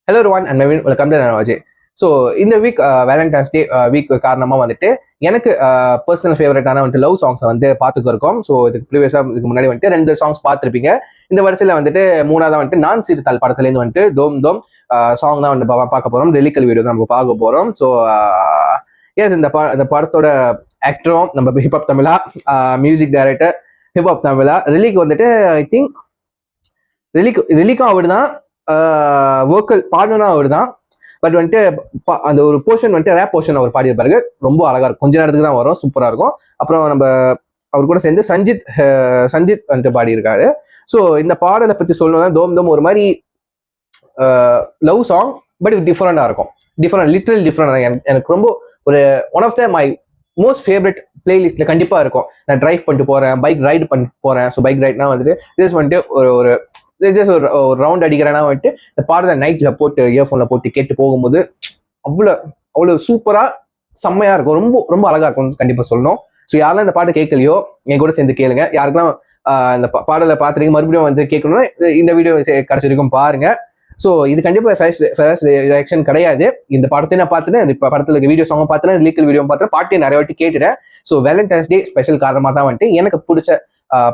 Hello everyone and Naveen, welcome to Nanovaji. So இந்த week Valentine's day week காரணமாக வந்துட்டு எனக்கு பர்சனல் ஃபேவரட்டான வந்துட்டு லவ் சாங்ஸை வந்து பார்த்துக்கு இருக்கோம். ஸோ இதுக்கு முன்னாடி வந்துட்டு 2 சாங்ஸ் பார்த்துருப்பீங்க. இந்த வருஷத்தில் வந்துட்டு 3ஆவது வந்துட்டு நான் சிறுத்தாள் படத்துலேருந்து வந்துட்டு தோம் தோம் சாங் தான் வந்து பார்க்க போகிறோம். டெலிக்கல் வீடியோ தான் நம்ம பார்க்க போகிறோம். ஸோ எஸ் இந்த படத்தோட ஆக்டரும் நம்ம ஹிப்ஹாப் தமிழா, மியூசிக் டைரக்டர் ஹிப்ஹாப் தமிழா, ரிலீக் வந்துட்டு ஐ திங்க் ரிலீக்கும் அவர் தான், வோக்கல் பாடணும் அவர் தான். பட் வந்துட்டு அந்த ஒரு போர்ஷன் வந்துட்டு ரேப் போர்ஷன் அவர் பாடியிருப்பாரு. ரொம்ப அழகா இருக்கும், கொஞ்ச நேரத்துக்கு தான் வரும், சூப்பரா இருக்கும். அப்புறம் நம்ம அவர் கூட சேர்ந்து சஞ்சித் வந்துட்டு பாடியிருக்காரு. ஸோ இந்த பாடலை பத்தி சொல்லணும்னா தோம் தோம் ஒரு மாதிரி லவ் சாங், பட் டிஃப்ரெண்டா இருக்கும். டிஃப்ரெண்ட் எனக்கு ரொம்ப ஒரு one of the my most favourite பிளேலிஸ்ட்ல கண்டிப்பா இருக்கும். நான் டிரைவ் பண்ணிட்டு போறேன், பைக் ரைடு பண்ணிட்டு போறேன். ஸோ பைக் ரைட்னா வந்துட்டு ஜஸ்ட் வந்துட்டு ஒரு ஒரு ரவுண்ட் அடிக்கிறேன்னா வந்துட்டு இந்த பாடலை நைட்ல போட்டு இயர்ஃபோன்ல போட்டு கேட்டு போகும்போது அவ்வளோ சூப்பரா செம்மையா இருக்கும். ரொம்ப ரொம்ப அழகா இருக்கும், கண்டிப்பா சொல்லணும். ஸோ யாரெல்லாம் இந்த பாட்டு கேட்கலையோ என் கூட சேர்ந்து கேளுங்க. யாருக்கெல்லாம் இந்த பாடலை பார்த்துருக்கீங்க மறுபடியும் வந்து கேட்கணும்னா இந்த வீடியோ கடைசி வரைக்கும் பாருங்க. ஸோ இது கண்டிப்பா ஃபர்ஸ்ட் ரியாக்ஷன் கிடையாது. இந்த படத்தை நான் பார்த்துட்டு இந்த படத்துல இருக்க வீடியோ சாங் பார்த்துட்டேன், லீக்கல் வீடியோ பார்த்துட்டு பாட்டையும் நிறைய வாட்டி கேட்டுட்டேன். ஸோ வேலண்டைன்ஸ் டே ஸ்பெஷல் காரணமாக தான் வந்துட்டு எனக்கு பிடிச்ச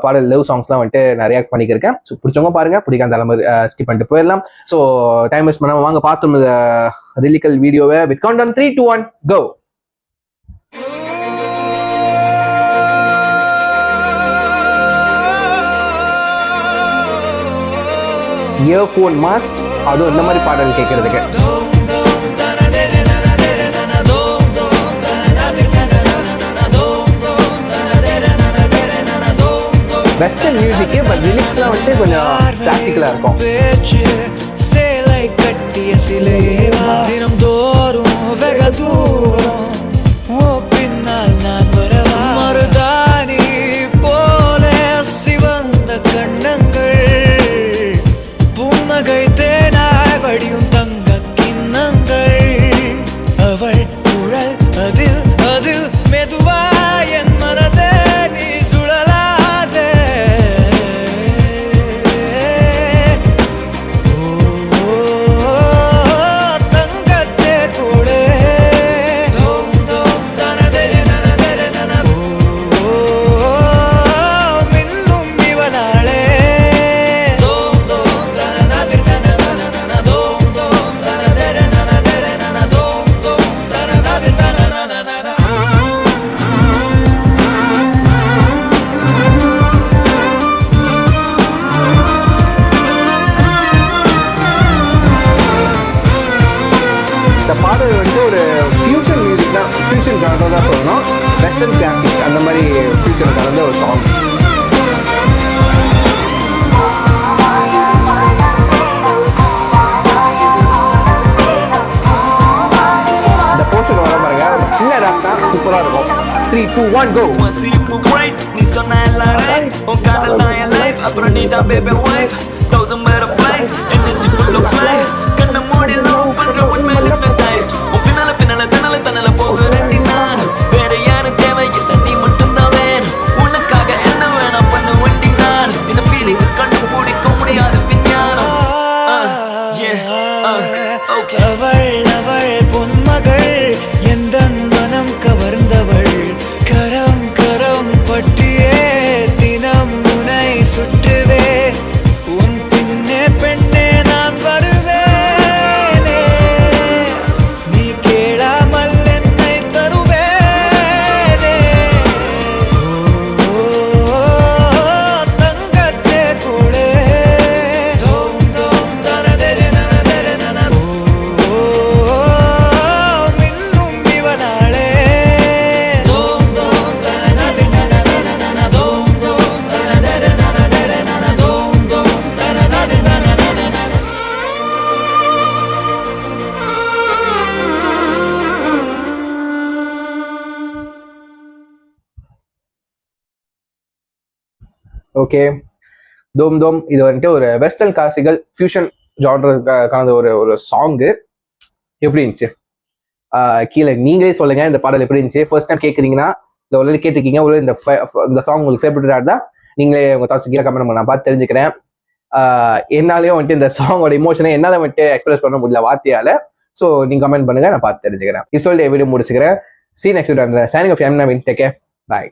பாடல் லவ் சாங்ஸ்லாம் வந்துட்டு நான் ரியாக்ட் பண்ணிக்கிறேன். ஸோ பிடிச்சவங்க பாருங்க, பிடிக்காத தலைமை ஸ்கிப் பண்ணிட்டு போயிடலாம். ஸோ டைம் வேஸ்ட் பண்ணாம வாங்க பார்த்தோம் ரிலிக்கல் வீடியோவை with count on 3, 2, 1 go. Earphone must, அதுவும் இந்த மாதிரி பாடல் கேட்கறதுக்கு. வெஸ்டர்ன் மியூசிக்கு, பட் லிரிக்ஸ்லாம் வந்துட்டு கொஞ்சம் கிளாசிக்கலா இருக்கும். சேலை கட்டிய சிலையேவா தினம் தோறும் வெகு தூரம் பின்னால் நான் வரவா மருதாணி போல சிவந்த கண்ணங்கள் புன்னகை தேனாய் வடியும் தங்க கிண்ணங்கள் அவள் குழல் அதில் அதில் மெதுவாய் என் மனதே நீ சுழலா பாடல் வந்து ஒரு ஃபியூஷன் மியூசிக் தான், ஃபியூஷன் கலந்து தான் சொல்லணும். வெஸ்டர்ன் கிளாசிக் அந்த மாதிரி ஃபியூஷன் கலந்த ஒரு சாங். இந்த போர்ஷன் வர பாருங்க, சின்ன ரேப் தான், சூப்பரா இருக்கும். 3, 2, 1 go. நீ சொன்ன எல்லாம் ரைட், உன் காதல் தான் என் லைஃப், அப்புறம் நீ தான் baby wife. 1000 butterflies and then you full of fly. கண்ண மூடி லவ் பண்ற உண்மை hypnotized. உன் பின்னால தன்னால போகுறேன் நான், வேற யாரும் தேவையில்லை, நீ மட்டும் தான் வேணும். உனக்காக என்ன வேணா பண்ண வண்டி நான், இந்த ஃபீலிங் கண்டு பிடிக்க முடியாத விஞ்ஞானம். அவள் பொன்மகள், எந்த மனம் கவர்ந்தவள், கரம் கரம் பற்றியே தினம் முனை சுற்றுவே, உன் பின்னே பெண்ணே நான் வருவேனே, நீ கேளாமல் என்னை தருவேனே, தங்கத்தே கூடே மின்னும் இவனாளே. ஓகே, தோம் தோம் இது வந்துட்டு ஒரு வெஸ்டர்ன் கிளாசிக்கல் ஃபியூஷன் ஜானருக்கான ஒரு சாங்கு. எப்படி இருந்துச்சு கீழே நீங்களே சொல்லுங்க. இந்த பாடல் எப்படி இருந்துச்சு? ஃபர்ஸ்ட் டைம் கேட்குறீங்கன்னா இல்லை ஆல்ரெடி கேட்டிருக்கீங்க, இந்த சாங் உங்களுக்கு ஃபேவரட்டாக இருந்தால் நீங்களே உங்கள் தாட்ஸ் கீழே கமெண்ட் பண்ண நான் பார்த்து தெரிஞ்சுக்கிறேன். என்னாலேயும் வந்துட்டு இந்த சாங்கோட இமோஷனை என்னால வந்துட்டு எக்ஸ்பிரஸ் பண்ண முடியல வார்த்தையால. ஸோ நீங்க கமெண்ட் பண்ணுங்க, நான் பார்த்து தெரிஞ்சுக்கிறேன். இது சொல்லிட்டு வீடியோ முடிச்சுக்கிறேன். See you next video. Signing off. I'm Naveen. Take care. Bye.